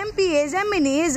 MPs MNAs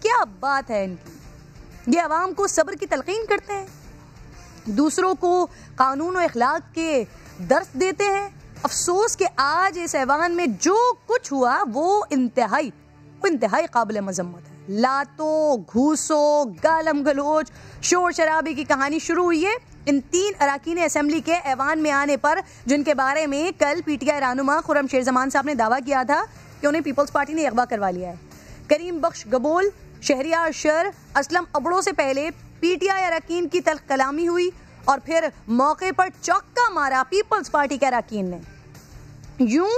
کیا بات ہے ان کی, یہ عوام کو صبر کی تلقین کرتے ہیں, دوسروں کو قانون و اخلاق کے درس دیتے ہیں. افسوس کہ آج اس ایوان میں جو کچھ ہوا وہ انتہائی قابل مذمت ہے. لاتوں, گھوسوں, گالم گلوچ, شور شرابے کی کہانی شروع ہوئی ہے ان 3 اراکین اسمبلی کے ایوان میں آنے پر, جن کے بارے میں کل پی ٹی آئی رہنما خرم شیر زمان صاحب نے دعویٰ کیا تھا کہ انہیں پیپلز پارٹی نے اغوا کروا لیا ہے. کریم بخش گبول, شہریار شر, اسلم ابڑوں سے پہلے پی ٹی آئی اراکین کی تلخ کلامی ہوئی اور پھر موقع پر چوکا مارا پیپلز پارٹی کے اراکین نے. یوں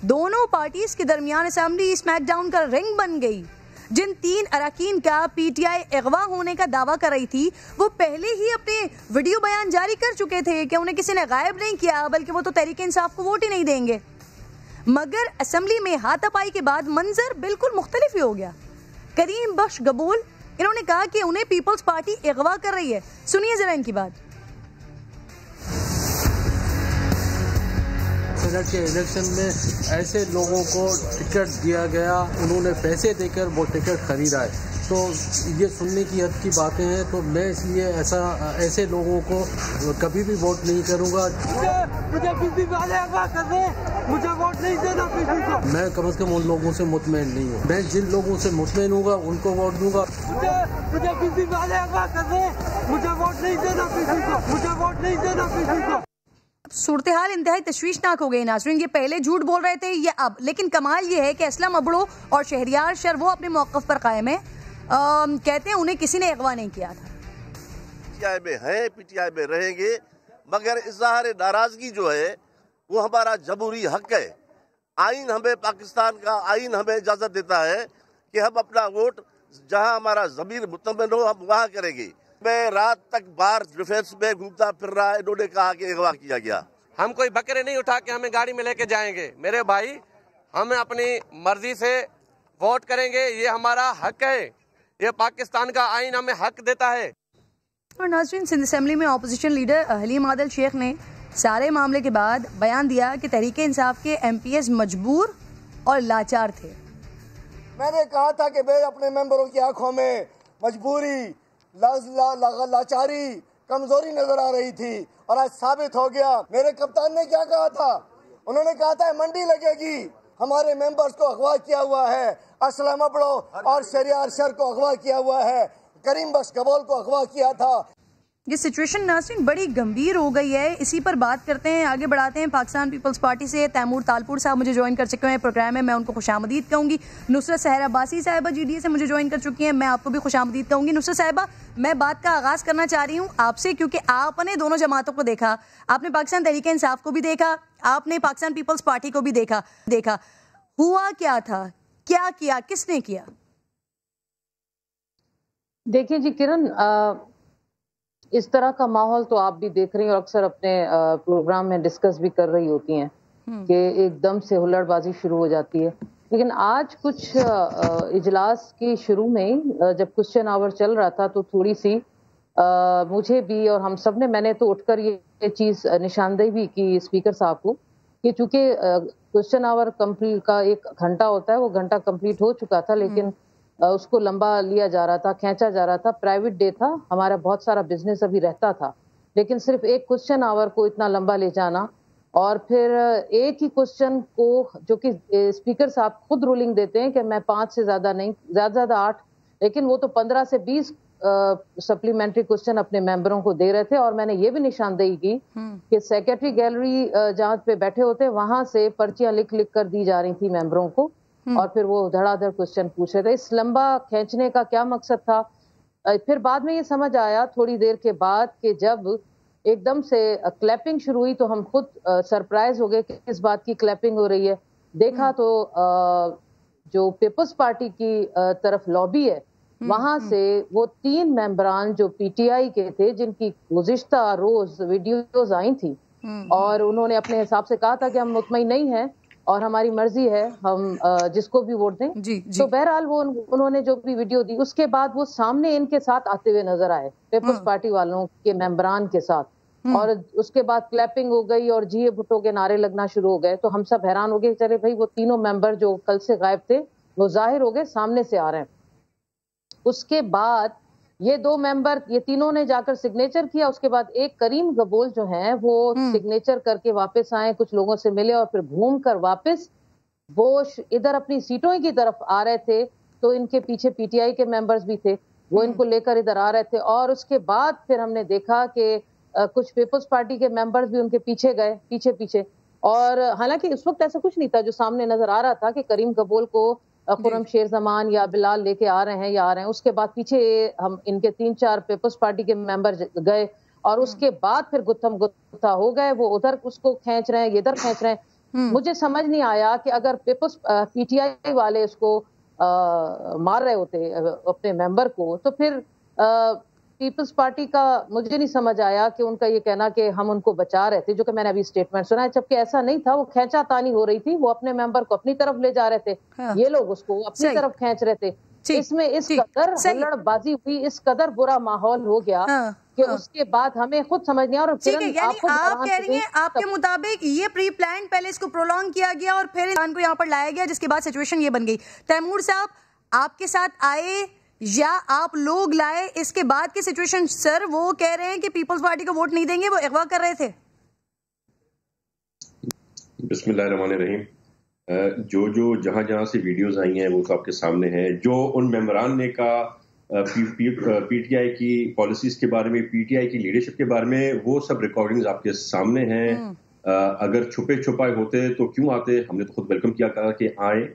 دونوں پارٹیز کے درمیان اسمبلی اسمیک ڈاؤن کا رنگ بن گئی. جن 3 اراکین کا پی ٹی آئی اغوا ہونے کا دعویٰ کر رہی تھی وہ پہلے ہی اپنے ویڈیو بیان جاری کر چکے تھے کہ انہیں کسی نے غائب نہیں کیا, بلکہ وہ تو تحریک انصاف کو ووٹ ہی نہیں دیں گے. مگر اسمبلی میں ہاتھا پائی کے بعد منظر بالکل مختلف ہی ہو گیا. کریم بخش گبول, انہوں نے کہا کہ انہیں پیپلز پارٹی اغوا کر رہی ہے. سنیے ذرا ان کی بات. سینٹ کے الیکشن میں ایسے لوگوں کو ٹکٹ دیا گیا, انہوں نے پیسے دے کر وہ ٹکٹ خریدا ہے, تو یہ سننے کی حد کی باتیں ہیں. تو میں اس لیے ایسے لوگوں کو کبھی بھی ووٹ نہیں کروں گا. مجھے کسی والے اغوا کر دے, مجھے ووٹ نہیں دینا کسی کو. میں کم از کم ان لوگوں سے مطمئن نہیں ہوں. میں جن لوگوں سے مطمئن ہوں گا ان کو ووٹ دوں گا. مجھے کسی والے اغوا کر دے, مجھے ووٹ نہیں دینا کسی کو, مجھے ووٹ نہیں دینا کسی کو. صورتحال انتہائی تشویشناک ہو گئی ناظرین. یہ پہلے جھوٹ بول رہے تھے, یہ اب. لیکن کمال یہ ہے کہ اسلم ابڑو اور شہریار شر وہ اپنے موقف پر قائم ہیں. کہتے ہیں انہیں کسی نے اغوا نہیں کیا تھا. پی ٹی آئی میں ہیں, پی ٹی آئی میں رہیں گے, مگر اظہار ناراضگی جو ہے وہ ہمارا جمہوری حق ہے. آئین ہمیں, پاکستان کا آئین ہمیں اجازت دیتا ہے کہ ہم اپنا ووٹ جہاں ہمارا ضمیر مطمئن ہو ہم وہاں کریں گے. میں رات تک بار ڈیفینس میں گھومتا پھر رہا, انہوں نے کہا کہ اغوا کیا گیا. ہم کوئی بکرے نہیں اٹھا کے ہمیں گاڑی میں لے کے جائیں گے. میرے بھائی, ہم اپنی مرضی سے ووٹ کریں گے, یہ ہمارا حق ہے, یہ پاکستان کا آئین ہمیں حق دیتا ہے. اور ناظرین, سندھ اسمبلی میں اپوزیشن لیڈر حلیم عادل شیخ نے سارے معاملے کے بعد بیان دیا کہ تحریک انصاف کے ایم پی ایز مجبور اور لاچار تھے. میں نے کہا تھا کہ میں اپنے ممبروں کی آنکھوں میں مجبوری, لاچاری, کمزوری نظر آ رہی تھی, اور آج ثابت ہو گیا. میرے کپتان نے کیا کہا تھا؟ انہوں نے کہا تھا منڈی لگے گی, ہمارے ممبرز کو اغوا کیا ہوا ہے, اسلم ابڑو اور شہریار شر کو اغوا کیا ہوا ہے, کریم بخش گبول کو اغوا کیا تھا. یہ سچویشن ناظرین بڑی گمبھیر ہو گئی ہے. اسی پر بات کرتے ہیں, آگے بڑھاتے ہیں. پاکستان پیپلز پارٹی سے تیمور تالپور صاحب مجھے جوائن کر چکے ہیں پروگرام میں, میں ان کو خوش آمدید کہوں گی. نصرت سحر عباسی صاحبہ جی ڈی اے سے مجھے جوائن کر چکی ہیں, میں آپ کو بھی خوش آمدید کہوں گی. نصرت صاحبہ, میں بات کا آغاز کرنا چاہ رہی ہوں آپ سے, کیونکہ آپ نے دونوں جماعتوں کو دیکھا, آپ نے پاکستان تحریک انصاف کو بھی دیکھا, آپ نے پاکستان پیپلز پارٹی کو بھی دیکھا. ہوا کیا تھا, کیا کیا, کس نے کیا؟ دیکھیں جی کرن, اس طرح کا ماحول تو آپ بھی دیکھ رہی ہیں اور اکثر اپنے پروگرام میں ڈسکس بھی کر رہی ہوتی ہیں کہ ایک دم سے ہلڑ بازی شروع ہو جاتی ہے. لیکن آج کچھ اجلاس کی شروع میں جب کوسچن آور چل رہا تھا تو تھوڑی سی مجھے بھی اور ہم سب نے, میں نے تو اٹھ کر یہ چیز نشاندہی بھی کی اسپیکر صاحب کو کہ چونکہ کوسچن آور کمپلیٹ کا 1 گھنٹہ ہوتا ہے, وہ گھنٹہ کمپلیٹ ہو چکا تھا, لیکن اس کو لمبا لیا جا رہا تھا, کھینچا جا رہا تھا. پرائیویٹ ڈے تھا, ہمارا بہت سارا بزنس ابھی رہتا تھا, لیکن صرف ایک کوسچن آور کو اتنا لمبا لے جانا, اور پھر ایک ہی کوسچن کو, جو کہ اسپیکر صاحب خود رولنگ دیتے ہیں کہ میں 5 سے زیادہ نہیں, زیادہ سے زیادہ 8, لیکن وہ تو 15 سے 20 سپلیمنٹری کوسچن اپنے ممبروں کو دے رہے تھے. اور میں نے یہ بھی نشاندہی کی کہ سیکرٹری گیلری جہاں پہ بیٹھے ہوتے وہاں سے پرچیاں لکھ کر دی جا رہی تھی ممبروں کو, اور پھر وہ دھڑا دھڑ کوسچن پوچھ رہے تھے. اس لمبا کھینچنے کا کیا مقصد تھا؟ پھر بعد میں یہ سمجھ آیا تھوڑی دیر کے بعد کہ جب ایک دم سے کلیپنگ شروع ہوئی تو ہم خود سرپرائز ہو گئے کہ کس بات کی کلیپنگ ہو رہی ہے. دیکھا تو جو پیپلز پارٹی کی طرف لابی ہے وہاں سے وہ 3 ممبران جو پی ٹی آئی کے تھے, جن کی گزشتہ روز ویڈیوز آئی تھی, اور انہوں نے اپنے حساب سے کہا تھا کہ ہم مطمئن نہیں ہیں اور ہماری مرضی ہے ہم جس کو بھی ووٹ دیں. تو بہرحال وہ انہوں نے جو بھی ویڈیو دی اس کے بعد وہ سامنے ان کے ساتھ آتے ہوئے نظر آئے, پیپلز پارٹی والوں کے ممبران کے ساتھ, اور اس کے بعد کلیپنگ ہو گئی اور جی بھٹو کے نعرے لگنا شروع ہو گئے. تو ہم سب حیران ہو گئے, چلے بھائی وہ تینوں ممبر جو کل سے غائب تھے وہ ظاہر ہو گئے، سامنے سے آ رہے ہیں۔ اس کے بعد یہ 2 ممبر، یہ تینوں نے جا کر سگنیچر کیا، اس کے بعد ایک کریم گبول جو ہیں وہ سگنیچر کر کے واپس آئے، کچھ لوگوں سے ملے اور پھر گھوم کر واپس وہ ادھر اپنی سیٹوں کی طرف آ رہے تھے، تو ان کے پیچھے پی ٹی آئی کے ممبرز بھی تھے، وہ ان کو لے کر ادھر آ رہے تھے، اور اس کے بعد پھر ہم نے دیکھا کہ کچھ پیپلز پارٹی کے ممبرز بھی ان کے پیچھے گئے، پیچھے، اور حالانکہ اس وقت ایسا کچھ نہیں تھا، جو سامنے نظر آ رہا تھا کہ کریم گبول کو خرم شیر زمان یا بلال لے کے آ رہے ہیں اس کے بعد پیچھے ہم ان کے 3-4 پیپلز پارٹی کے ممبر گئے، اور اس کے بعد پھر گتھم گتھا ہو گئے، وہ ادھر اس کو کھینچ رہے ہیں، ادھر کھینچ رہے ہیں۔ مجھے سمجھ نہیں آیا کہ اگر پیپلز پی ٹی آئی والے اس کو مار رہے ہوتے اپنے ممبر کو، تو پھر پیپلز پارٹی کا مجھے نہیں سمجھ آیا کہ ان کا یہ کہنا کہ ہم ان کو بچا رہے تھے، جو کہ میں نے ابھی اسٹیٹمنٹ سنا ہے، جبکہ ایسا نہیں تھا، وہ کھینچا تانی ہو رہی تھی، وہ اپنے ممبر کو اپنی طرف لے جا رہے تھے، یہ لوگ اس کو اپنی طرف کھینچ رہے تھے۔ اس میں اس قدر ہلڑ بازی ہوئی، اس قدر برا ماحول ہو گیا کہ اس کے بعد ہمیں خود سمجھ نہیں آ رہا۔ یعنی آپ کہہ رہی ہیں آپ کے مطابق یہ پری پلان، پہلے اس کو پرولونگ کیا گیا اور پھر انسان کو یہاں پر لایا گیا، جس کے بعد سچویشن یہ بن گئی۔ تیمور صاحب آپ کے ساتھ آئے یا آپ لوگ لائے، اس کے بعد کی سچویشن؟ سر وہ کہہ رہے ہیں کہ پیپلز پارٹی کو ووٹ نہیں دیں گے، وہ اغوا کر رہے تھے۔ بسم اللہ الرحمن الرحیم۔ جو جہاں سے ویڈیوز آئی ہیں وہ تو آپ کے سامنے ہیں، جو ان ممبران نے کہا پی ٹی آئی کی پالیسیز کے بارے میں، پی ٹی آئی کی لیڈرشپ کے بارے میں، وہ سب ریکارڈنگز آپ کے سامنے ہیں۔ اگر چھپے چھپائے ہوتے تو کیوں آتے؟ ہم نے تو خود ویلکم کیا، کہا کہ آئیں،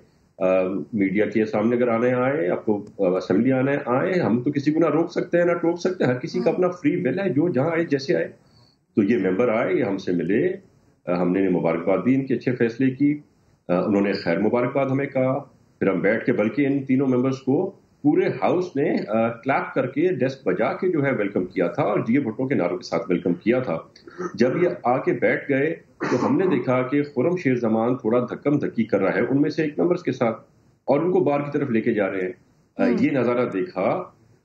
میڈیا کے سامنے اگر آنا ہے آئے، آپ کو اسمبلی آنا ہے آئے، ہم تو کسی کو نہ روک سکتے ہیں نہ ٹوک سکتے ہیں، ہر کسی کا اپنا فری ول ہے، جو جہاں آئے جیسے آئے۔ تو یہ ممبر آئے، یہ ہم سے ملے، ہم نے مبارکباد دی ان کے اچھے فیصلے کی، انہوں نے خیر مبارکباد ہمیں کہا، پھر ہم بیٹھ کے، بلکہ ان تینوں ممبرز کو پورے ہاؤس نے کلیپ کر کے ڈیسک بجا کے جو ہے ویلکم کیا تھا، اور جی بھٹو کے نعروں کے ساتھ ویلکم کیا تھا۔ جب یہ آ کے بیٹھ گئے تو ہم نے دیکھا کہ خرم شیر زمان تھوڑا دھکم دھکی کر رہا ہے ان میں سے ایک ممبرز کے ساتھ، اور ان کو بار کی طرف لے کے جا رہے ہیں۔ یہ نظارہ دیکھا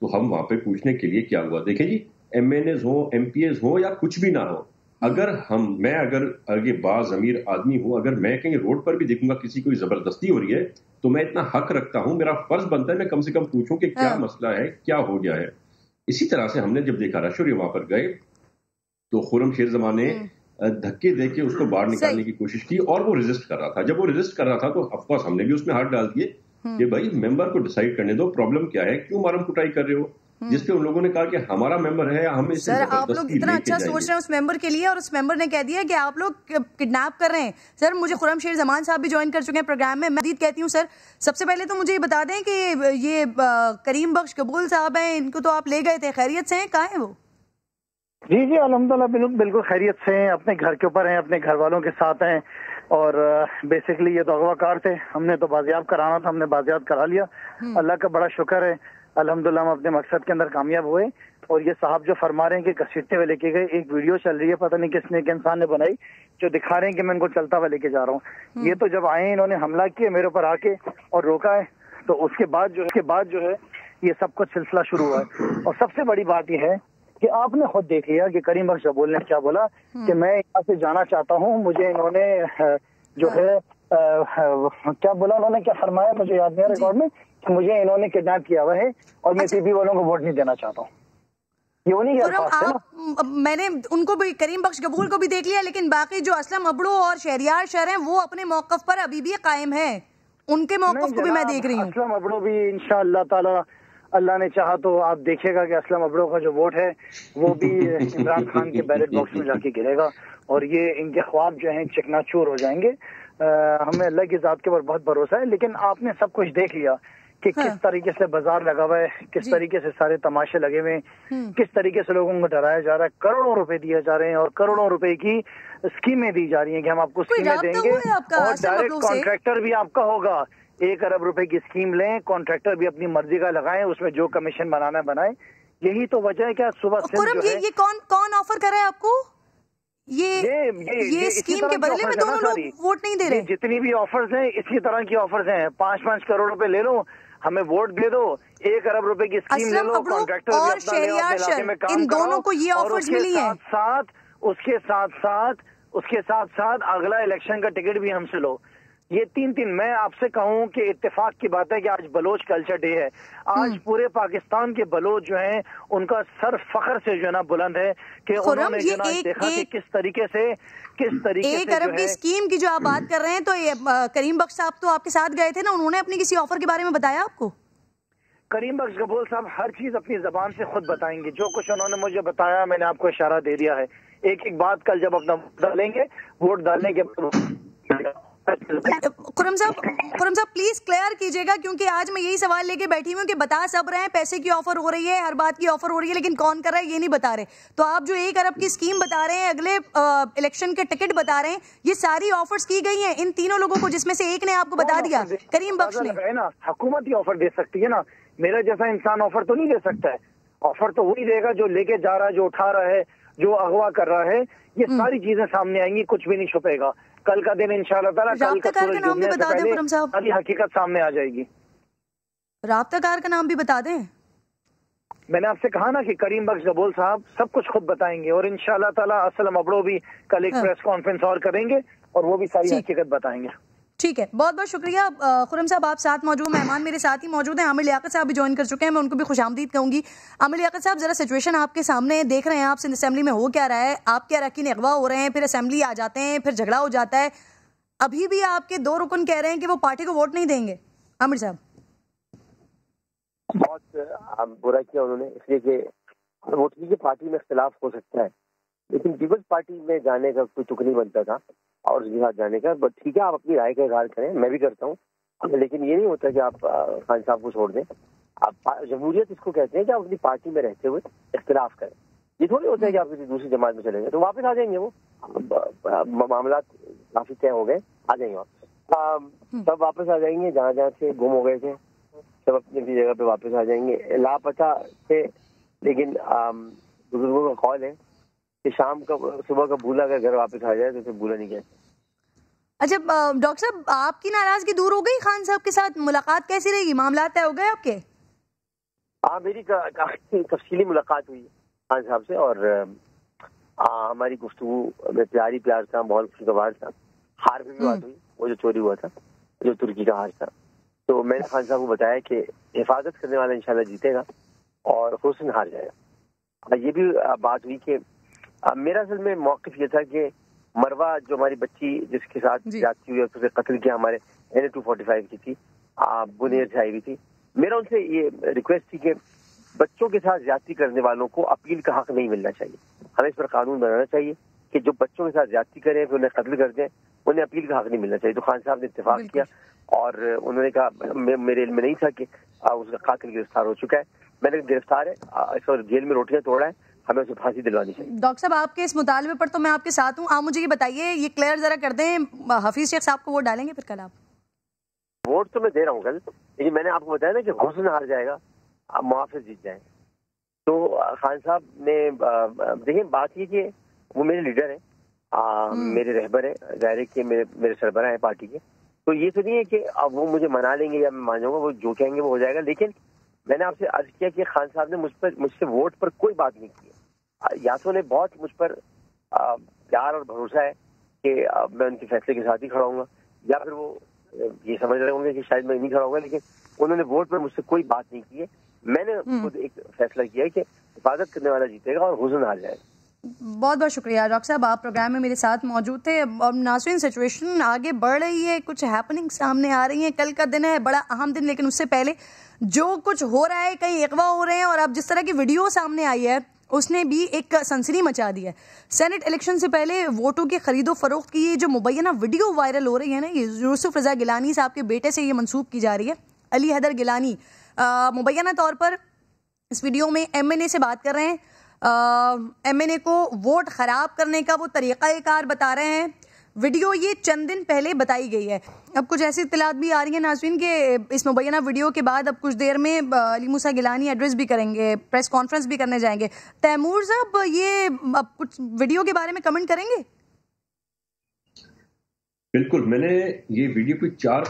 تو ہم وہاں پہ پوچھنے کے لیے کیا ہوا، دیکھیں جی، ایم این ایز ہوں، ایم پی ایز ہوں یا کچھ بھی نہ ہو، اگر اگر باضمیر آدمی ہوں، اگر میں کہیں روڈ پر بھی دیکھوں گا کسی کوئی زبردستی ہو رہی ہے تو میں اتنا حق رکھتا ہوں، میرا فرض بنتا ہے میں کم سے کم پوچھوں کہ کیا مسئلہ ہے، کیا ہو گیا ہے۔ اسی طرح سے ہم نے جب دیکھا رش اور وہاں پر گئے تو خرم شیر زمان نے دھکے دے کے اس کو باہر نکالنے کی کوشش کی، اور وہ ریزسٹ کر رہا تھا۔ جب وہ ریزسٹ کر رہا تھا تو آف کورس ہم نے بھی اس میں ہاتھ ڈال دیے کہ بھائی ممبر کو ڈیسائیڈ کرنے دو، پرابلم کیا ہے، کیوں مارم کٹائی کر رہے ہو؟ جس پہ ان لوگوں نے کہا کہ ہمارا ممبر ہے، ہم اس سر آپ لوگ اتنا اچھا سوچ رہے ہیں اس ممبر کے لیے، اور اس ممبر نے کہہ دیا کہ آپ لوگ کڈنیپ کر رہے ہیں۔ سر مجھے خرم شیر زمان صاحب بھی جوائن کر چکے ہیں پروگرام میں، مزید کہتی ہوں۔ سر سب سے پہلے تو مجھے یہ بتا دیں کہ یہ کریم بخش قبول صاحب ہیں، ان کو تو آپ لے گئے تھے، خیریت سے ہیں؟ کہاں ہیں وہ؟ جی الحمدللہ بالکل خیریت سے ہیں، اپنے گھر کے اوپر ہیں، اپنے گھر والوں کے ساتھ ہیں، اور بیسیکلی یہ تو اغوا کار تھے، ہم نے تو بازیاب کرانا تھا، ہم نے بازیاب کرا لیا، اللہ کا بڑا شکر ہے، الحمدللہ ہم اپنے مقصد کے اندر کامیاب ہوئے۔ اور یہ صاحب جو فرما رہے ہیں کہ گھسیٹتے ہوئے لے کے گئے، ایک ویڈیو چل رہی ہے، پتہ نہیں کس نے، ایک انسان نے بنائی، جو دکھا رہے ہیں کہ میں ان کو چلتا ہوا لے کے جا رہا ہوں۔ یہ تو جب آئے انہوں نے حملہ کیا میرے اوپر آ کے اور روکا ہے، تو اس کے بعد جو ہے یہ سب کچھ سلسلہ شروع ہوا ہے۔ اور سب سے بڑی بات یہ ہے کہ آپ نے خود دیکھ لیا کہ کریم بخش قبول نے کیا بولا کہ میں یہاں سے جانا چاہتا ہوں، مجھے انہوں نے جو ہے کیا بولا، انہوں نے کیا فرمایا مجھے یاد نہیں ہے ریکارڈ میں، کہ مجھے انہوں نے کڈنیپ کیا ہوا ہے اور میں سی پی والوں کو ووٹ نہیں دینا چاہتا ہوں۔ یہ انہیں کے الفاظ تھے نا۔ میں نے ان کو بھی، کریم بخش قبول کو بھی دیکھ لیا، لیکن باقی جو اسلم ابڑو اور شہریار شہر ہیں وہ اپنے موقف پر ابھی بھی قائم ہیں، ان کے موقف کو بھی میں دیکھ رہی ہوں۔ اسلم ابڑو بھی انشاءاللہ تعالی اللہ نے چاہا تو آپ دیکھے گا کہ اسلم ابڑو کا جو ووٹ ہے وہ بھی عمران خان کے بیلٹ باکس میں جا کے گرے گا، اور یہ ان کے خواب جو ہیں چکنا چور ہو جائیں گے۔ ہمیں اللہ کی ذات کے اوپر بہت بھروسہ ہے، لیکن آپ نے سب کچھ دیکھ لیا کہ کس طریقے سے بازار لگا ہوا ہے، کس طریقے سے سارے تماشے لگے ہوئے ہیں، کس طریقے سے لوگوں کو ڈرایا جا رہا ہے، کروڑوں روپے دیے جا رہے ہیں، اور کروڑوں روپے کی اسکیمیں دی جا رہی ہیں کہ ہم آپ کو اسکیمیں دیں گے، اور ڈائریکٹ کانٹریکٹر بھی آپ کا ہوگا۔ 1 ارب روپے کی اسکیم لیں، کانٹریکٹر بھی اپنی مرضی کا لگائیں، اس میں جو کمیشن بنانا بنائیں۔ یہی تو وجہ ہے کہ صبح سے یہ کون آفر کر رہا ہے آپ کو یہ اسکیم کے بدلے میں دونوں لوگ ووٹ نہیں دے رہے؟ جتنی بھی آفرز ہیں اسی طرح کی آفرز ہیں، 5-5 کروڑ روپے لے لو، ہمیں ووٹ دے دو، 1 ارب روپے کی اسکیم لے لو، کانٹریکٹر اور شہریار ان دونوں کو یہ آفرز ملی ہیں، اس کے ساتھ ساتھ اگلا الیکشن کا ٹکٹ بھی ہم سے لو۔ یہ تین میں آپ سے کہوں کہ اتفاق کی بات ہے کہ آج بلوچ کلچر ڈے ہے. آج پورے پاکستان کے بلوچ جو ہیں ان کا سر فخر سے جو ہے نا بلند ہے کہ انہوں نے جو نا دیکھا کہ کس طریقے سے ایک ارب کی اسکیم کی جو آپ بات کر رہے ہیں, تو کریم بخش صاحب تو آپ کے ساتھ گئے تھے نا, انہوں نے اپنی کسی آفر کے بارے میں بتایا آپ کو؟ کریم بخش گبول صاحب ہر چیز اپنی زبان سے خود بتائیں گے. جو کچھ انہوں نے مجھے بتایا میں نے آپ کو اشارہ دے دیا ہے. ایک بات کل جب اپنا ووٹ ڈالیں گے, ووٹ ڈالنے کے خرم صاحب پلیز کلیئر کیجئے گا, کیونکہ آج میں یہی سوال لے کے بیٹھی ہوں کہ بتا سب رہے ہیں پیسے کی آفر ہو رہی ہے, ہر بات کی آفر ہو رہی ہے, لیکن کون کر رہا ہے یہ نہیں بتا رہے. تو آپ جو 1 ارب کی اسکیم بتا رہے ہیں, اگلے الیکشن کے ٹکٹ بتا رہے ہیں, یہ ساری آفرز کی گئی ہیں ان تینوں لوگوں کو, جس میں سے ایک نے آپ کو بتا دیا, کریم بخش نے. نا حکومت ہی آفر دے سکتی ہے نا, میرا جیسا انسان آفر تو نہیں دے سکتا ہے. آفر تو وہی دے گا جو لے کے جا رہا ہے, جو اٹھا رہا ہے, جو اغوا کر رہا ہے. یہ ساری چیزیں سامنے آئیں گی, کچھ بھی نہیں چھپے گا. کل کا دن انشاءاللہ تعالیٰ رابطہ کار کا نام بھی بتا دیں خرم صاحب, ابھی حقیقت سامنے آ جائے گی. رابطہ کار کا نام بھی بتا دیں. میں نے آپ سے کہا نا کہ کریم بخش گبول صاحب سب کچھ خود بتائیں گے, اور انشاءاللہ تعالیٰ اسلم ابڑو بھی کل ایک پریس کانفرنس اور کریں گے اور وہ بھی ساری حقیقت بتائیں گے. ٹھیک ہے, بہت بہت شکریہ خرم صاحب, آپ ساتھ موجود, مہمان میرے ساتھ ہی موجود ہیں, عامر لیاقت صاحب بھی جوائن کر چکے ہیں, میں ان کو بھی خوش آمدید کہوں گی. عامر لیاقت صاحب ذرا سچویشن آپ کے سامنے دیکھ رہے ہیں آپ, سندھ اسمبلی میں ہو کیا رہا ہے, آپ کے اراکین اغوا ہو رہے ہیں, پھر اسمبلی آ جاتے ہیں, پھر جھگڑا ہو جاتا ہے. ابھی بھی آپ کے 2 رکن کہہ رہے ہیں کہ وہ پارٹی کو ووٹ نہیں دیں گے. عامر صاحب بہت برا کیا انہوں نے, اس لیے کہ ووٹ کی پارٹی میں اختلاف ہو سکتا ہے, لیکن پیپلز پارٹی میں جانے کا کوئی تک نہیں بنتا تھا اور جہاد جانے کا. بٹ ٹھیک ہے, آپ اپنی رائے کا اظہار کریں, میں بھی کرتا ہوں, لیکن یہ نہیں ہوتا کہ آپ خان صاحب کو چھوڑ دیں. آپ جمہوریت اس کو کہتے ہیں کہ آپ اپنی پارٹی میں رہتے ہوئے اختلاف کریں. یہ تھوڑی ہوتا ہے کہ آپ کسی دوسری جماعت میں چلیں گے تو واپس آ جائیں گے, وہ معاملات کافی طے ہو گئے, آ جائیں گے واپس, سب واپس آ جائیں گے جہاں جہاں سے گم ہو گئے تھے, سب اپنی اپنی جگہ پہ واپس آ جائیں گے. لاپتہ تھے, لیکن بزرگوں کا قول ہے کہ شام کا صبح کا بھولا اگر گھر واپس آ جائے تو اسے بھولا نہیں کہتے. اچھا ڈاکٹر صاحب, آپ کی ناراضگی دور ہو گئی خان صاحب کے ساتھ, ملاقات کیسی رہے گی, معاملات طے ہو گئے آپ کے؟ ہاں, میری کافی تفصیلی ملاقات ہوئی خان صاحب سے, اور ہماری گفتگو میں پیار تھا, ماحول خوشگوار تھا. ہار پہ بھی بات ہوئی, وہ جو چوری ہوا تھا, جو ترکی کا ہار تھا, تو میں نے خان صاحب کو بتایا کہ حفاظت کرنے والا انشاءاللہ جیتے گا اور حسن ہار جائے گا. یہ بھی بات ہوئی کہ میرا اصل میں موقف یہ تھا کہ مروہ جو ہماری بچی جس کے ساتھ جاتی ہوئی اسے قتل کیا ہمارے NA-245 کی تھی, بنیر سے آئی ہوئی تھی, میرا ان سے یہ ریکویسٹ تھی کہ بچوں کے ساتھ زیادتی کرنے والوں کو اپیل کا حق نہیں ملنا چاہیے. ہمیں اس پر قانون بنانا چاہیے کہ جو بچوں کے ساتھ زیادتی کریں پھر انہیں قتل کر دیں, انہیں اپیل کا حق نہیں ملنا چاہیے. تو خان صاحب نے اتفاق کیا اور انہوں نے کہا, میرے علم میں نہیں تھا کہ اس کا قاتل گرفتار ہو چکا ہے. میں نے گرفتار ہے, اس وقت جیل میں روٹیاں توڑا ہے, ہمیں اسے پھانسی دلوانی چاہیے. ڈاکٹر صاحب آپ کے اس مطالبے پر تو میں آپ کے ساتھ ہوں. آپ مجھے یہ بتائیے, یہ کلیئر ذرا کر دیں, حفیظ شیخ صاحب کو ووٹ ڈالیں گے پھر کل آپ؟ ووٹ تو میں دے رہا ہوں کل, لیکن میں نے آپ کو بتایا نا کہ حسن ہار جائے گا, آپ محافظ جیت جائیں. تو خان صاحب نے دیکھیں بات یہ کہ وہ میرے لیڈر ہیں, میرے رہبر ہیں, ظاہر ہے کہ میرے سربراہ ہیں پارٹی کے, تو یہ تو نہیں ہے کہ اب وہ مجھے منا لیں گے یا میں مان جاؤں گا, وہ جو کہیں گے وہ ہو جائے گا. لیکن میں نے آپ سے عرض کیا کہ خان صاحب نے مجھ سے ووٹ پر کوئی بات نہیں کی ہے. یا تو انہیں بہت مجھ پر پیار اور بھروسہ ہے کہ میں ان کے فیصلے کے ساتھ ہی کھڑا ہوں گا, یا پھر وہ یہ سمجھ رہے ہوں گے کہ شاید میں نہیں کھڑا ہوں گا, لیکن انہوں نے ووٹ پر مجھ سے کوئی بات نہیں کی ہے. میں نے خود ایک فیصلہ کیا ہے کہ حفاظت کرنے والا جیتے گا اور حسن ہار جائے گا. بہت بہت شکریہ ڈاکٹر صاحب, آپ پروگرام میں میرے ساتھ موجود تھے. اور ناظرین, سچویشن آگے بڑھ رہی ہے, کچھ ہیپننگ سامنے آ رہی ہیں. کل کا دن ہے بڑا اہم دن, لیکن اس سے پہلے جو کچھ ہو رہا ہے, کئی اغوا ہو رہے ہیں, اور اب جس طرح کی ویڈیو سامنے آئی ہے اس نے بھی ایک سنسنی مچا دی ہے. سینٹ الیکشن سے پہلے ووٹوں کے خرید و فروخت کی جو مبینہ ویڈیو وائرل ہو رہی ہے نا, یہ یوسف رضا گیلانی صاحب کے بیٹے سے یہ منسوب کی جا رہی ہے. علی حیدر گیلانی مبینہ طور پر اس ویڈیو میں MNA سے بات کر رہے ہیں, MNA کو ووٹ خراب کرنے کا وہ طریقہ کار بتا رہے ہیں. ویڈیو یہ چند دن پہلے بتائی گئی ہے. اب کچھ ایسی اطلاعات بھی آ رہی ہیں ناظرین کہ اس مبینہ ویڈیو کے بعد اب کچھ دیر میں علی موسیٰ گیلانی ایڈریس بھی کریں گے, پریس کانفرنس بھی کرنے جائیں گے. تیمور صاحب, یہ اب کچھ ویڈیو کے بارے میں کمنٹ کریں گے؟ بالکل, میں نے یہ ویڈیو کو چار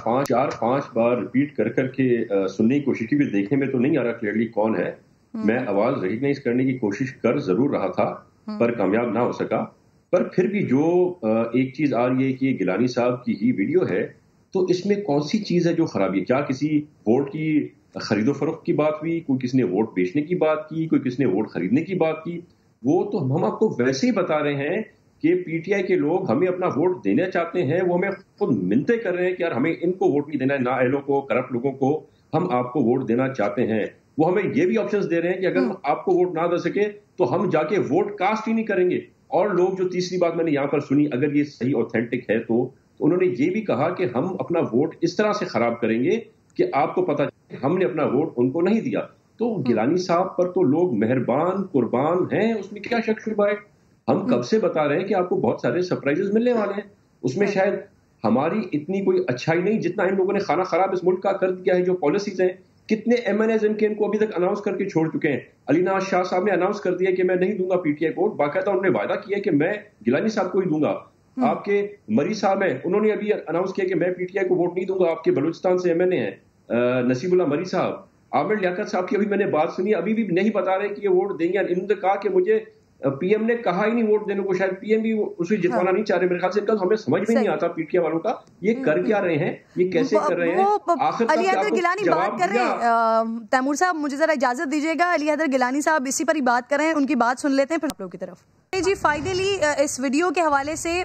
پانچ بار ریپیٹ کر کے سننے کی کوشش کی, بھی دیکھنے میں تو نہیں آ رہا کلیئرلی کون ہے. میں آواز ریکگنائز کرنے کی کوشش کر ضرور رہا تھا پر کامیاب نہ ہو سکا. پر پھر بھی جو ایک چیز آ رہی ہے کہ یہ گیلانی صاحب کی ہی ویڈیو ہے, تو اس میں کون سی چیز ہے جو خرابی ہے؟ کیا کسی ووٹ کی خرید و فروخت کی بات ہوئی؟ کوئی کسی نے ووٹ بیچنے کی بات کی؟ کوئی کسی نے ووٹ خریدنے کی بات کی؟ وہ تو ہم آپ کو ویسے ہی بتا رہے ہیں کہ پی ٹی آئی کے لوگ ہمیں اپنا ووٹ دینا چاہتے ہیں. وہ ہمیں خود منتیں کر رہے ہیں کہ یار ہمیں ان کو ووٹ نہیں دینا ہے، نااہلوں کو، کرپٹ لوگوں کو ہم آپ کو ووٹ دینا چاہتے ہیں. وہ ہمیں یہ بھی آپشنز دے رہے ہیں کہ اگر ہم آپ کو ووٹ نہ دے سکے تو ہم جا کے ووٹ کاسٹ ہی نہیں کریں گے. اور لوگ جو تیسری بات میں نے یہاں پر سنی، اگر یہ صحیح اوتھینٹک ہے تو انہوں نے یہ بھی کہا کہ ہم اپنا ووٹ اس طرح سے خراب کریں گے کہ آپ کو پتا چلے ہم نے اپنا ووٹ ان کو نہیں دیا. تو گیلانی صاحب پر تو لوگ مہربان قربان ہیں، اس میں کیا شک شبہ ہے. ہم کب سے بتا رہے ہیں کہ آپ کو بہت سارے سرپرائزز ملنے والے ہیں. اس میں شاید ہماری اتنی کوئی اچھائی نہیں جتنا ان لوگوں نے خانہ خراب اس ملک کا کر دیا ہے. جو پالیسیز ہیں، کتنے ایم این ایز ان کو ابھی تک اناؤنس کر کے چھوڑ چکے ہیں. علی نواز شاہ صاحب نے اناؤنس کر دیا کہ میں نہیں دوں گا پی ٹی آئی کو. باقاعدہ انہوں نے وعدہ کیا کہ میں گیلانی صاحب کو ہی دوں گا. آپ کے مری صاحب ہیں، انہوں نے ابھی اناؤنس کیا کہ میں پی ٹی آئی کو ووٹ نہیں دوں گا. آپ کے بلوچستان سے ایم این اے ہیں نصیب اللہ مری صاحب. عامر لیاقت صاحب کی ابھی میں نے بات سنی، ابھی بھی نہیں بتا رہے کہ یہ ووٹ دیں گے. انہوں نے کہا کہ مجھے پی ایم نے کہا ہی نہیں ووٹ دینے کو. شاید پی ایم بھی اسے جتوانا نہیں چاہ رہے. میرے خیال سے ان کا ہمیں سمجھ میں نہیں آتا پی ٹی آئی والوں کا یہ کر کیا رہے ہیں، یہ کیسے کر رہے ہیں. علی حیدر گیلانی بات کر رہے ہیں. تیمور صاحب مجھے ذرا اجازت دیجیے گا، علی حیدر گیلانی صاحب اسی پر ہی بات کر رہے ہیں، ان کی بات سن لیتے ہیں پھر آپ لوگوں کی طرف. جی فائنلی اس ویڈیو کے حوالے سے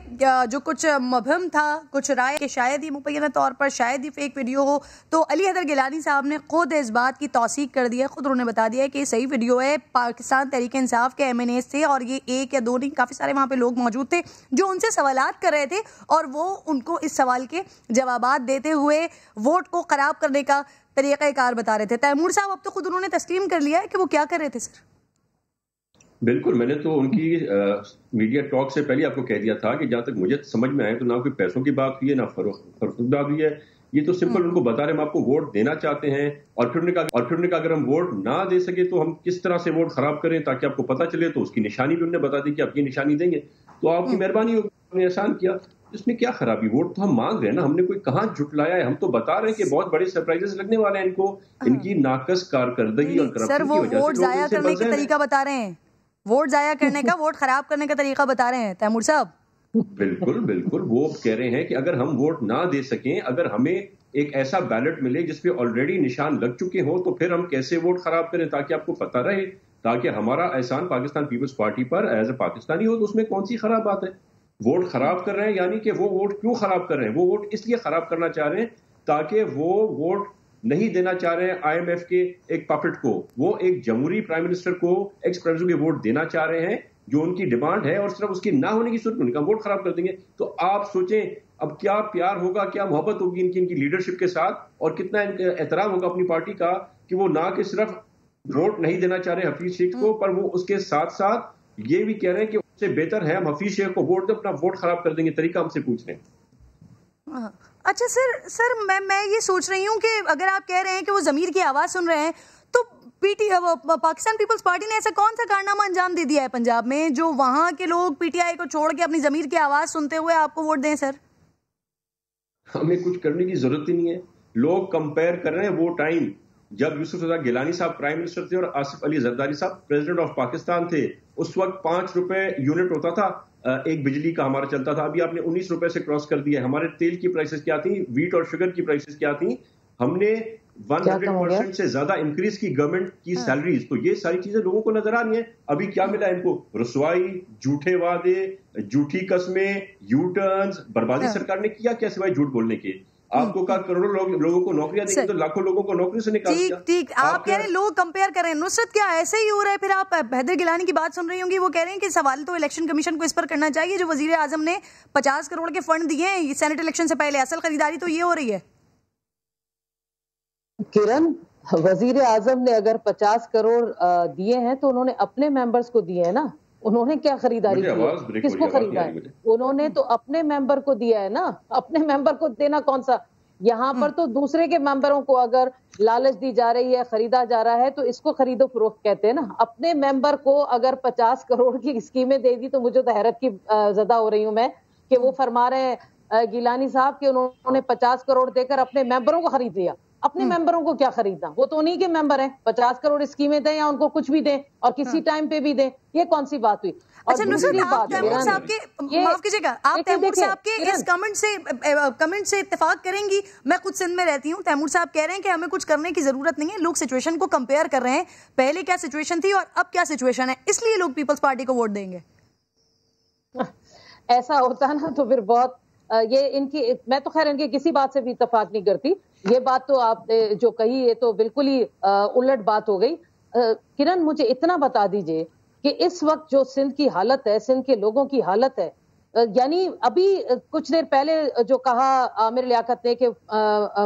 جو کچھ مبہم تھا، کچھ رائے کہ شاید ہی مبینہ طور پر شاید ہی فیک ویڈیو ہو، تو علی حیدر گیلانی صاحب نے خود اس بات کی توثیق کر دی ہے. خود انہوں نے بتا دیا ہے کہ یہ صحیح ویڈیو ہے. پاکستان تحریک انصاف کے ایم این ایز تھے اور یہ ایک یا دو نہیں کافی سارے وہاں پہ لوگ موجود تھے جو ان سے سوالات کر رہے تھے اور وہ ان کو اس سوال کے جوابات دیتے ہوئے ووٹ کو خراب کرنے کا طریقہ کار بتا رہے تھے. تیمور صاحب اب تو خود انہوں نے تسلیم کر لیا ہے کہ وہ کیا کر رہے تھے. سر بالکل، میں نے تو ان کی میڈیا ٹاک سے پہلے آپ کو کہہ دیا تھا کہ جہاں تک مجھے سمجھ میں آئے تو نہ کوئی پیسوں کی بات ہوئی ہے، نہ فروخت بات ہوئی ہے. یہ تو سمپل ان کو بتا رہے ہیں ہم آپ کو ووٹ دینا چاہتے ہیں. اور پھر نے کہا اگر ہم ووٹ نہ دے سکے تو ہم کس طرح سے ووٹ خراب کریں تاکہ آپ کو پتا چلے. تو اس کی نشانی بھی انہوں نے بتا دی کہ آپ یہ نشانی دیں گے تو آپ کی مہربانی ہوگی. ہم نے احسان کیا، اس میں کیا خرابی. ووٹ تو ہم مانگ رہے ہیں نا، ہم نے کوئی کہاں جھٹلایا ہے. ہم تو بتا رہے ہیں کہ بہت بڑے سرپرائزز لگنے والے ہیں ان کو، ان کی ناقص کارکردگی اور کرپشن کی وجہ سے. سر وہ ووٹ ضائع کرنے کا طریقہ بتا رہے ہیں، ووٹ ضائع کرنے کا، ووٹ خراب کرنے کا طریقہ بتا رہے ہیں تیمور صاحب. بالکل بالکل، وہ کہہ رہے ہیں کہ اگر ہم ووٹ نہ دے سکیں، اگر ہمیں ایک ایسا بیلٹ ملے جس پہ آلریڈی نشان لگ چکے ہوں تو پھر ہم کیسے ووٹ خراب کریں تاکہ آپ کو پتہ رہے، تاکہ ہمارا احسان پاکستان پیپلز پارٹی پر ایز اے پاکستانی ہو. تو اس میں کون سی خراب بات ہے؟ ووٹ خراب کر رہے ہیں یعنی کہ وہ ووٹ کیوں خراب کر رہے ہیں؟ وہ ووٹ اس لیے خراب کرنا چاہ رہے ہیں تاکہ وہ ووٹ نہیں دینا چاہ رہے ہیں آئی ایم ایف کے ایک پپٹ کو. وہ ایک جمہوری پرائم منسٹر کو، ایکس پرائم منسٹر کے ووٹ دینا چاہ رہے ہیں جو ان کی ڈیمانڈ ہے، اور صرف اس کی نہ ہونے کی صورت میں ان کا ووٹ خراب کر دیں گے. تو آپ سوچیں اب کیا پیار ہوگا، کیا محبت ہوگی ان کی لیڈرشپ کے ساتھ، اور کتنا ان کا احترام ہوگا اپنی پارٹی کا کہ وہ نہ کہ صرف ووٹ نہیں دینا چاہ رہے حفیظ شیخ کو، پر وہ اس کے ساتھ ساتھ یہ بھی کہہ رہے ہیں کہ اس سے بہتر ہے ہم حفیظ شیخ کو ووٹ دیں، اپنا ووٹ خراب کر دیں گے. طریقہ ہم سے پوچھ رہے ہیں. اچھا سر میں یہ سوچ رہی ہوں کہ اگر آپ کہہ رہے ہیں کہ وہ ضمیر کی آواز سن رہے ہیں تو پاکستان پیپلز پارٹی نے ایسا کون سا کارنامہ انجام دے دیا ہے پنجاب میں جو وہاں کے لوگ پی ٹی آئی کو چھوڑ کے اپنی ضمیر کی آواز سنتے ہوئے آپ کو ووٹ دیں. سر ہمیں کچھ کرنے کی ضرورت ہی نہیں ہے. لوگ کمپیئر کر رہے ہیں وہ ٹائم جب یوسف رضا گیلانی صاحب پرائم منسٹر تھے اور آصف علی زرداری صاحب پریزیڈنٹ آف پاکستان تھے. اس وقت 5 روپے یونٹ ہوتا تھا ایک بجلی کا ہمارا چلتا تھا. ابھی آپ نے 19 روپے سے کراس کر دیا ہے. ہمارے تیل کی پرائسز کیا تھیں، ویٹ اور شوگر کی پرائسز کیا تھیں. ہم نے 100% سے زیادہ انکریز کی گورنمنٹ کی سیلریز. تو یہ ساری چیزیں لوگوں کو نظر آ رہی ہیں. ابھی کیا ملا ان کو؟ رسوائی، جھوٹے وعدے، جھوٹی قسمیں، یو ٹرنز. بربادی سرکار نے کیا کیا سوائے جھوٹ بولنے کے؟ آپ کو کہا کروڑوں لوگوں کو نوکریاں دیں گے تو لاکھوں لوگوں کو نوکری سے نکال دیا. ٹھیک آپ کہہ رہے ہیں لوگ کمپیئر کر رہے ہیں. نصرت کیا ایسے ہی ہو رہا ہے؟ پھر آپ حیدر گیلانی کی بات سن رہی ہوں گی، وہ کہہ رہے ہیں کہ سوال تو الیکشن کمیشن کو اس پر کرنا چاہیے جو وزیر اعظم نے 50 کروڑ کے فنڈ دیے ہیں سینٹ الیکشن سے پہلے. اصل خریداری تو یہ ہو رہی ہے. کرن، وزیر اعظم نے اگر 50 کروڑ دیے ہیں تو انہوں نے اپنے ممبرز کو دیے ہیں نا. انہوں نے کیا خریداری کی؟ کس کو خریدا ہے؟ انہوں نے تو اپنے ممبر کو دیا ہے نا. اپنے ممبر کو دینا کون سا؟ یہاں پر تو دوسرے کے ممبروں کو اگر لالچ دی جا رہی ہے، خریدا جا رہا ہے تو اس کو خرید و فروخت کہتے ہیں نا. اپنے ممبر کو اگر 50 کروڑ کی اسکیمیں دے دی تو مجھے تو حیرت کی زدہ ہو رہی ہوں میں کہ وہ فرما رہے ہیں گیلانی صاحب کہ انہوں نے 50 کروڑ دے کر اپنے ممبروں کو خرید لیا. اپنے ممبروں کو کیا خریدنا؟ وہ تو انہیں کے ممبر ہیں، 50 کروڑ اسکیمیں دیں یا ان کو کچھ بھی دیں اور کسی ٹائم پہ بھی دیں، یہ کون سی بات ہوئی؟ اچھا نصرت، آپ تیمور صاحب کے معاف کیجیے گا، آپ تیمور صاحب کے اس کمنٹ سے اتفاق کریں گی؟ میں خود سندھ میں رہتی ہوں، تیمور صاحب کہہ رہے ہیں کہ ہمیں کچھ کرنے کی ضرورت نہیں ہے، لوگ سچویشن کو کمپیئر کر رہے ہیں، پہلے کیا سچویشن تھی اور اب کیا سچویشن ہے، اس لیے لوگ پیپلز پارٹی کو ووٹ دیں گے۔ ایسا ہوتا نا تو پھر بہت یہ ان کی، میں تو خیر ان کی کسی بات سے بھی اتفاق نہیں کرتی، یہ بات تو آپ جو کہی یہ تو بالکل ہی الٹ بات ہو گئی۔ کرن مجھے اتنا بتا دیجئے کہ اس وقت جو سندھ کی حالت ہے، سندھ کے لوگوں کی حالت ہے، یعنی ابھی کچھ دیر پہلے جو کہا عامر لیاقت نے کہ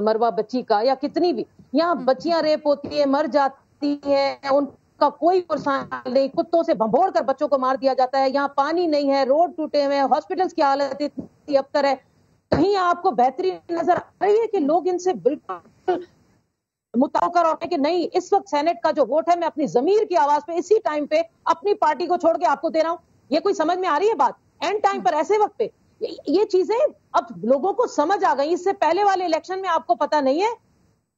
مروہ بچی کا یا کتنی بھی یہاں بچیاں ریپ ہوتی ہیں، مر جاتی ہیں، ان کا کوئی پرسان نہیں، کتوں سے بھنبوڑ کر بچوں کو مار دیا جاتا ہے، یہاں پانی نہیں ہے، روڈ ٹوٹے ہوئے ہیں، ہاسپٹلز کی حالت اتنی ابتر ہے، کہیں آپ کو بہتری نظر آ رہی ہے کہ لوگ ان سے بالکل متوقع ہوتے کہ نہیں اس وقت سینٹ کا جو ووٹ ہے میں اپنی ضمیر کی آواز پہ اسی ٹائم پہ اپنی پارٹی کو چھوڑ کے آپ کو دے رہا ہوں؟ یہ کوئی سمجھ میں آ رہی ہے بات؟ اینڈ ٹائم پر ایسے وقت پہ یہ چیزیں اب لوگوں کو سمجھ آ گئی۔ اس سے پہلے والے الیکشن میں آپ کو پتا نہیں ہے،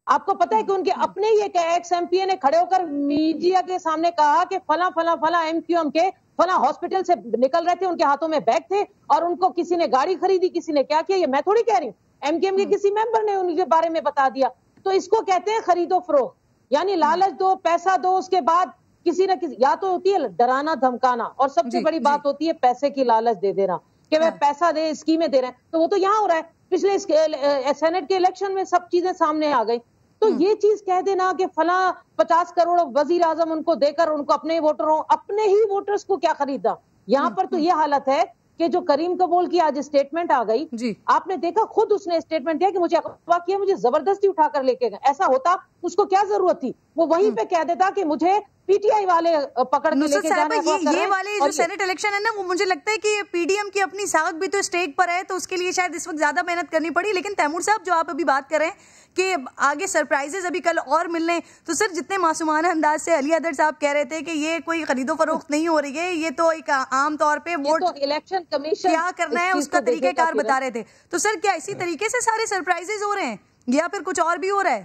آپ کو پتا ہے کہ ان کے اپنے ہی ایک ایکس ایم پی اے نے کھڑے ہو کر میڈیا کے سامنے کہا کہ فلاں فلاں فلاں ایم کیو ایم کے فلاں ہاسپٹل سے نکل رہے تھے، ان کے ہاتھوں میں بیگ تھے اور ان کو کسی نے گاڑی خریدی، کسی نے کیا کیا، یہ میں تھوڑی کہہ رہی ہوں، ایم کیو ایم کے کسی ممبر نے ان کے بارے میں بتا دیا۔ تو اس کو کہتے ہیں خرید و فروخت، یعنی لالچ دو، پیسہ دو، اس کے بعد کسی نہ کسی یا تو ہوتی ہے ڈرانا دھمکانا اور سب سے بڑی بات ہوتی ہے پیسے کی لالچ دے دینا کہ وہ پیسہ دے، اسکیمیں دے رہے ہیں، تو وہ تو یہاں ہو رہا ہے۔ پچھلے سینٹ کے الیکشن میں سب چیزیں سامنے آ گئی، تو یہ چیز کہہ دینا کہ فلاں 50 کروڑ وزیر اعظم ان کو دے کر ان کو اپنے ووٹرز کو کیا خریدا؟ یہاں پر تو یہ حالت ہے کہ جو کریم قبول کی آج اسٹیٹمنٹ آ گئی، آپ نے دیکھا خود اس نے اسٹیٹمنٹ دیا کہ مجھے اغوا کیا، مجھے زبردستی اٹھا کر لے کے گئے، ایسا ہوتا اس کو کیا ضرورت تھی؟ وہ وہیں پہ کہہ دیتا کہ مجھے پی ٹی آئی والے پکڑ کے لے کے جانے۔ یہ والے جو سینٹ الیکشن ہے نا، وہ مجھے لگتا ہے کہ پی ڈی ایم کی اپنی ساکھ بھی تو اسٹیک پر ہے، تو اس کے لیے شاید اس وقت زیادہ محنت کرنی پڑی۔ لیکن تیمور صاحب جو آپ ابھی بات کر رہے ہیں کہ آگے سرپرائزز ابھی کل اور ملنے، تو سر جتنے معصومانہ انداز سے علی ادر صاحب کہہ رہے تھے کہ یہ کوئی خرید و فروخت نہیں ہو رہی ہے، یہ تو ایک عام طور پہ ووٹ الیکشن کمیشن کیا کرنا ہے اس کا طریقہ کار بتا رہے تھے، تو سر کیا اسی طریقے سے سارے سرپرائزز ہو رہے ہیں یا پھر کچھ اور بھی ہو رہا ہے؟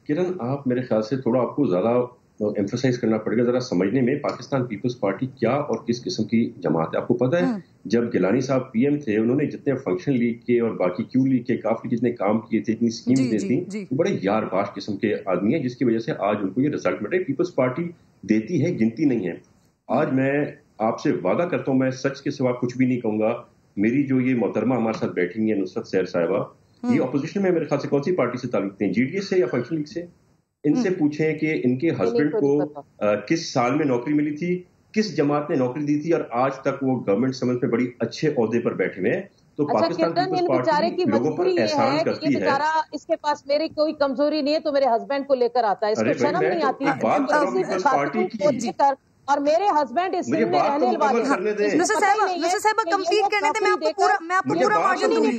کرن آپ میرے خیال سے تھوڑا آپ کو زیادہ ایمفسائز کرنا پڑے گا ذرا سمجھنے میں پاکستان پیپلز پارٹی کیا اور کس قسم کی جماعت ہے۔ آپ کو پتا ہے جب گیلانی صاحب پی ایم تھے، انہوں نے جتنے فنکشن لیگ کے اور باقی کیو لیگ کے کافی جتنے کام کیے تھے، اتنی اسکیم دی تھی، وہ بڑے یار باش قسم کے آدمی ہیں، جس کی وجہ سے آج ان کو یہ رزلٹ مل رہا ہے۔ پیپلز پارٹی دیتی ہے، گنتی نہیں ہے۔ آج میں آپ سے وعدہ کرتا ہوں، میں سچ کے سوا کچھ بھی نہیں کہوں گا، میری جو یہ محترمہ ہمارے ساتھ بیٹھی ہوئی ہیں نصرت سیر صاحبہ، یہ اپوزیشن میں میرے خیال سے کون سی پارٹی سے تعلق ہیں؟ جی ڈی ایس سے یا فنکشن لیگ سے؟ ان سے پوچھیں کہ ان کے ہسبینڈ کو کس سال میں نوکری ملی تھی، کس جماعت نے نوکری دی تھی، اور آج تک وہ گورنمنٹ سمجھ میں بڑی اچھے عہدے پر بیٹھے ہوئے ہیں۔ تو پاکستان پیپلز پارٹی لوگوں پر احسان کرتی ہے۔ اس کے پاس میری کوئی کمزوری نہیں ہے تو میرے ہسبینڈ کو لے کر آتا ہے، اس کو شرم نہیں آتی اور میرے ہسبینڈ اس میں رہنے والے نصرت صاحبہ کمپلیٹ کرنے تھے، میں آپ کو پورا مارجن دوں گی،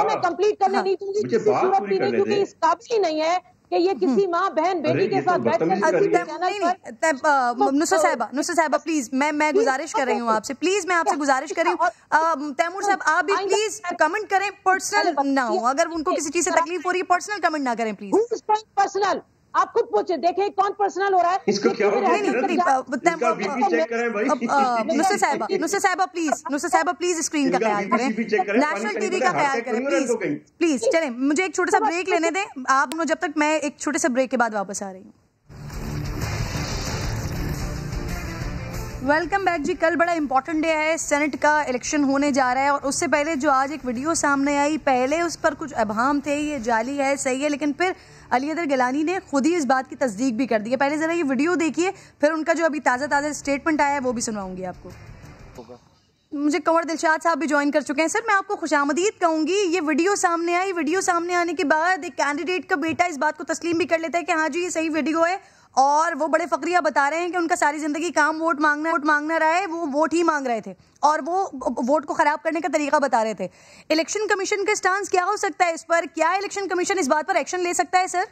میں کمپلیٹ کرنے نہیں دوں گی کسی صورت بھی نہیں، کیونکہ اس قابل ہی نہیں ہے کہ یہ کسی ماں بہن بیٹی کے ساتھ بیٹھ کر۔ نصرت صاحبہ پلیز میں گزارش کر رہی ہوں آپ سے، پلیز میں آپ سے گزارش کر رہی ہوں، تیمور صاحب آپ بھی پلیز کمنٹ کریں، پرسنل نہ ہو، اگر ان کو کسی چیز سے تکلیف ہو رہی ہے پرسنل کمنٹ نہ کریں پلیز۔ پرسنل آپ خود پوچھیں، دیکھیں کون پرسنل ہو رہا ہے۔ نصرت صاحبہ پلیز اسکرین کا خیال کریں، نیشنل ٹی وی کا خیال کریں پلیز۔ چلیں مجھے ایک چھوٹا سا بریک لینے دیں آپ، جب تک میں ایک چھوٹے سے بریک کے بعد واپس آ رہی ہوں۔ ویلکم بیک جی۔ کل بڑا امپورٹنٹ ڈے ہے، سینٹ کا الیکشن ہونے جا رہا ہے، اور اس سے پہلے جو آج ایک ویڈیو سامنے آئی، پہلے اس پر کچھ ابہام تھے، یہ جعلی ہے صحیح ہے، لیکن پھر علی ادر گیلانی نے خود ہی اس بات کی تصدیق بھی کر دی ہے۔ پہلے ذرا یہ ویڈیو دیکھیے، پھر ان کا جو ابھی تازہ اسٹیٹمنٹ آیا ہے وہ بھی سنواؤں گی آپ کو۔ مجھے کنور دلشاد صاحب بھی جوائن کر چکے ہیں۔ سر میں آپ کو خوش آمدید کہوں گی، یہ ویڈیو سامنے آئی، ویڈیو سامنے آنے کے بعد ایک کینڈیڈیٹ کا بیٹا اس بات کو تسلیم بھی کر لیتا ہے کہ ہاں جی یہ صحیح ویڈیو ہے، اور وہ بڑے فقریہ بتا رہے ہیں کہ ان کا ساری زندگی کام ووٹ مانگنا رہا ہے، وہ ووٹ ہی مانگ رہے تھے اور وہ ووٹ کو خراب کرنے کا طریقہ بتا رہے تھے۔ الیکشن کمیشن کا سٹانس کیا ہو سکتا ہے اس پر؟ کیا الیکشن کمیشن اس بات پر ایکشن لے سکتا ہے سر؟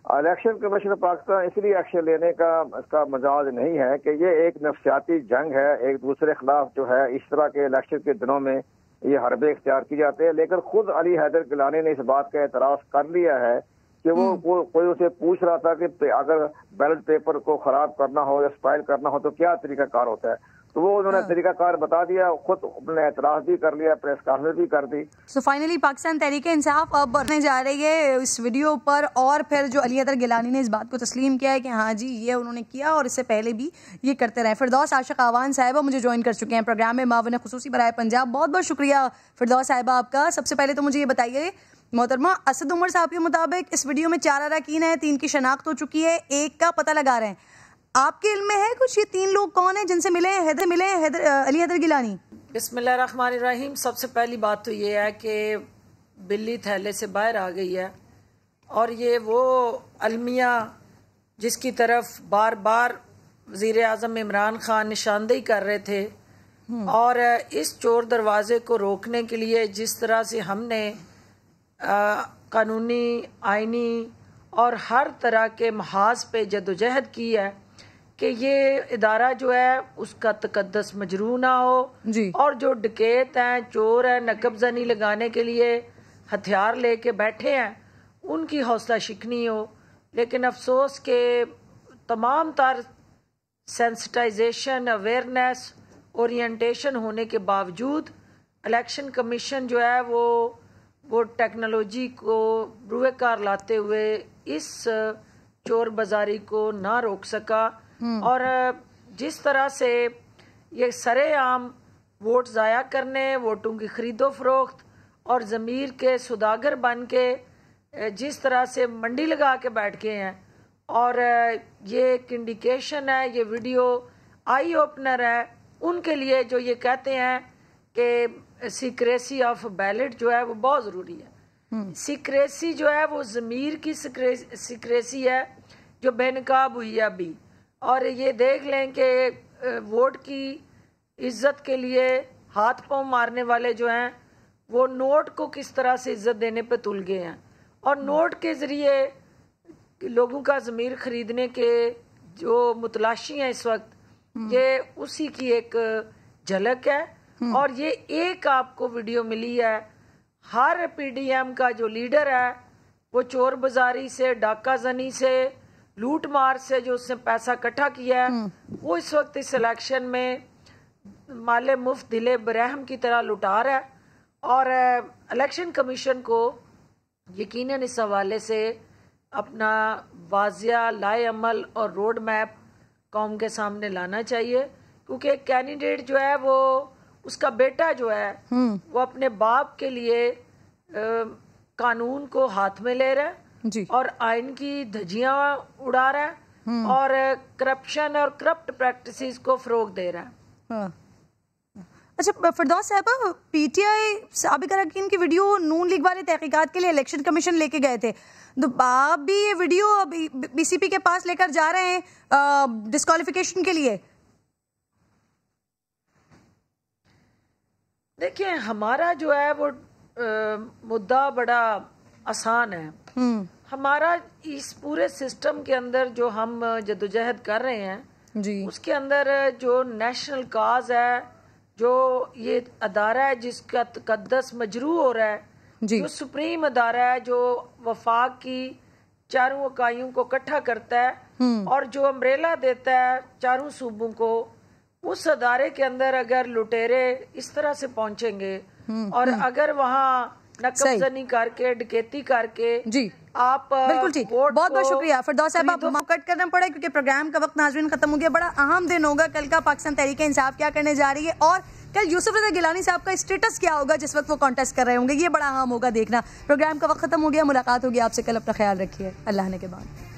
الیکشن کمیشن پاکستان اس لیے ایکشن لینے کا اس کا مجاز نہیں ہے کہ یہ ایک نفسیاتی جنگ ہے، ایک دوسرے خلاف جو ہے اس طرح کے الیکشن کے دنوں میں یہ حربے اختیار کی جاتے ہیں. لیکن خود علی حیدر گیلانی نے اس بات کا اعتراف کر لیا ہے کہ وہ کوئی اسے پوچھ رہا تھا کہ اگر بیلٹ پیپر کو خراب کرنا ہو یا اسپائل کرنا ہو تو کیا طریقہ کار ہوتا ہے, تو وہ انہوں نے طریقہ کار بتا دیا, خود نے اعتراف بھی کر لیا, پریس کانفرنس بھی کر دی. سو فائنلی پاکستان تحریک انصاف اب بڑھنے جا رہی ہے اس ویڈیو پر, اور پھر جو علی حیدر گیلانی نے اس بات کو تسلیم کیا ہے کہ ہاں جی یہ انہوں نے کیا اور اس سے پہلے بھی یہ کرتے رہے. فردوس عاشق آوان صاحبہ مجھے جوائن کر چکے ہیں پروگرام میں, معاون خصوصی برائے پنجاب. بہت بہت شکریہ فردوس صاحبہ آپ کا. سب سے پہلے تو مجھے یہ بتائیے محترمہ, اسد عمر صاحب کے مطابق اس ویڈیو میں 4 اراکین ہیں, 3 کی شناخت ہو چکی ہے, 1 کا پتہ لگا رہے ہیں. آپ کے علم میں ہے کچھ یہ 3 لوگ کون ہیں جن سے ملے ہیں علی حیدر گیلانی؟ بسم اللہ الرحمن الرحیم. سب سے پہلی بات تو یہ ہے کہ بلی تھیلے سے باہر آ گئی ہے, اور یہ وہ المیہ جس کی طرف بار بار وزیر اعظم عمران خان نشاندہی کر رہے تھے, اور اس چور دروازے کو روکنے کے لیے جس طرح سے ہم نے قانونی, آئینی اور ہر طرح کے محاذ پہ جدوجہد کی ہے کہ یہ ادارہ جو ہے اس کا تقدس مجروح نہ ہو, اور جو ڈکیت ہیں, چور ہیں, نقب زنی لگانے کے لیے ہتھیار لے کے بیٹھے ہیں ان کی حوصلہ شکنی ہو. لیکن افسوس کہ تمام تر سینسٹائزیشن, اویئرنیس, اورینٹیشن ہونے کے باوجود الیکشن کمیشن جو ہے وہ ٹیکنالوجی کو روئے کار لاتے ہوئے اس چور بازاری کو نہ روک سکا, اور جس طرح سے یہ سرے عام ووٹ ضائع کرنے, ووٹوں کی خرید و فروخت اور ضمیر کے سوداگر بن کے جس طرح سے منڈی لگا کے بیٹھ گئے ہیں, اور یہ ایک انڈیکیشن ہے, یہ ویڈیو آئی اوپنر ہے ان کے لیے جو یہ کہتے ہیں کہ سیکریسی آف بیلٹ جو ہے وہ بہت ضروری ہے. سیکریسی جو ہے وہ ضمیر کی سیکریسی ہے جو بے نقاب ہوئی ہے ابھی, اور یہ دیکھ لیں کہ ووٹ کی عزت کے لیے ہاتھ پاؤں مارنے والے جو ہیں وہ نوٹ کو کس طرح سے عزت دینے پہ تل گئے ہیں, اور نوٹ کے ذریعے لوگوں کا ضمیر خریدنے کے جو متلاشی ہیں اس وقت, یہ اسی کی ایک جھلک ہے. اور یہ ایک آپ کو ویڈیو ملی ہے, ہر پی ڈی ایم کا جو لیڈر ہے وہ چور بازاری سے, ڈاکہ زنی سے, لوٹ مار سے جو اس نے پیسہ اکٹھا کیا ہے وہ اس وقت اس الیکشن میں مال مفت دل برہم کی طرح لٹا رہا ہے. اور الیکشن کمیشن کو یقیناً اس حوالے سے اپنا واضح لائے عمل اور روڈ میپ قوم کے سامنے لانا چاہیے, کیونکہ ایک کینڈیڈیٹ جو ہے وہ اس کا بیٹا جو ہے وہ اپنے باپ کے لیے قانون کو ہاتھ میں لے رہا ہے اور آئین کی دھجیاں اڑا رہا ہے اور کرپشن اور کرپٹ پریکٹسز کو فروغ دے رہا ہے. اچھا فردوس صاحبہ, پی ٹی آئی سابق اراکین کی ویڈیو نون لیگ والے تحقیقات کے لیے الیکشن کمیشن لے کے گئے تھے, تو آپ بھی یہ ویڈیو بی سی پی کے پاس لے کر جا رہے ہیں ڈسکوالیفیکیشن کے لیے؟ دیکھیں ہمارا جو ہے وہ مدعا بڑا آسان ہے. ہمارا اس پورے سسٹم کے اندر جو ہم جدوجہد کر رہے ہیں اس کے اندر جو نیشنل کاز ہے, جو یہ ادارہ ہے جس کا تقدس مجروح ہو رہا ہے, جو سپریم ادارہ ہے جو وفاق کی چاروں اکائیوں کو اکٹھا کرتا ہے اور جو امبریلا دیتا ہے چاروں صوبوں کو, اس ادارے کے اندر اگر لٹیرے اس طرح سے پہنچیں گے اور اگر وہاں نقب زنی کر کے, ڈکیتی کر کے آپ بالکل ٹھیک. بہت بہت شکریہ فردوس صاحب, آپ کٹ کرنا پڑا کیونکہ پروگرام کا وقت ناظرین ختم ہو گیا. بڑا اہم دن ہوگا کل کا, پاکستان تحریک انصاف کیا کرنے جا رہی ہے, اور کل یوسف رضا گیلانی صاحب کا اسٹیٹس کیا ہوگا جس وقت وہ کانٹیسٹ کر رہے ہوں گے, یہ بڑا اہم ہوگا دیکھنا. پروگرام کا وقت ختم ہو گیا, ملاقات ہوگی آپ سے کل, اپنا خیال رکھیے, اللہ نے کے بعد.